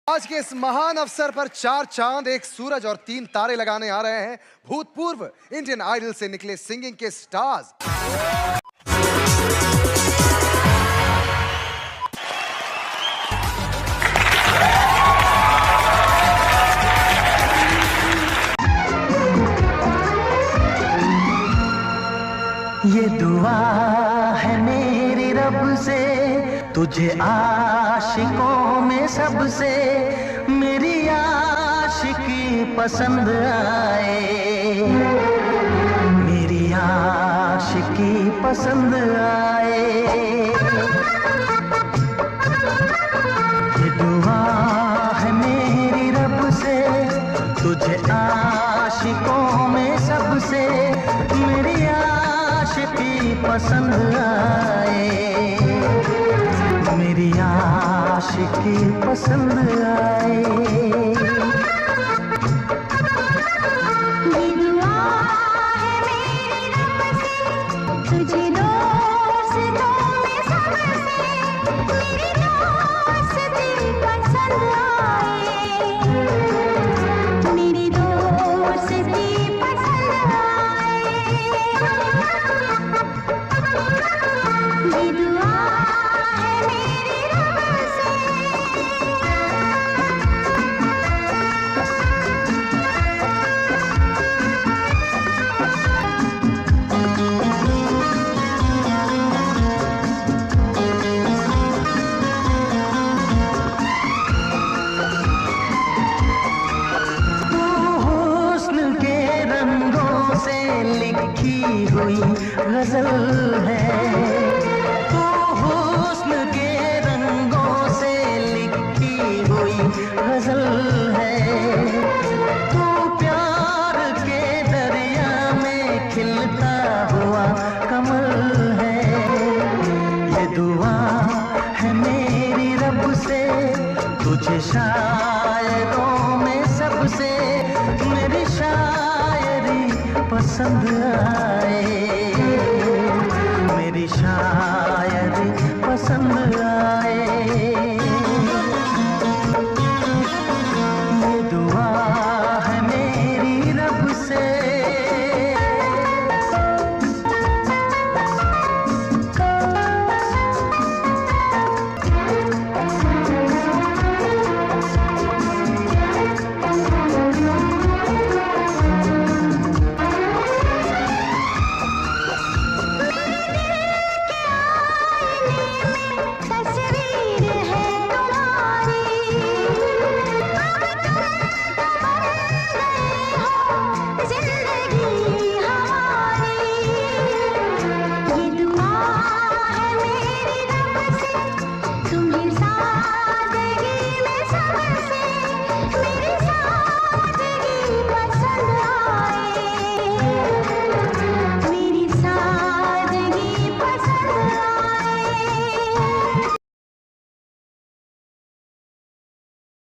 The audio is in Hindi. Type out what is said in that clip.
आज के इस महान अवसर पर 4 चांद, 1 सूरज और 3 तारे लगाने आ रहे हैं भूतपूर्व इंडियन आइडल से निकले सिंगिंग के स्टार्स। ये दुआ है मेरी रब से, तुझे आशिकों में सबसे मेरी आशिकी पसंद आए, मेरी आशिकी पसंद आए। ये दुआ है मेरी रब से, तुझे आशिकों में सबसे मेरी आशिकी पसंद आए, मेरी आशिकी पसंद आए। ये दुआ है मेरी रब से, तुझे दोस्तों में सबसे मेरी दोस्ती पसंद आए, मेरी दोस्ती पसंद आए। ये दुआ है मेरी रब से। तू हुस्न के रंगों से लिखी हुई गजल है, तू हुस्न के रंगों से लिखी हुई गजल है, तू प्यार के दरिया में खिलता हुआ कमल है। ये दुआ है मेरी रब से, तुझे शायरों में सबसे मेरी शायरी पसंद आए, मेरी शायरी पसंद आए।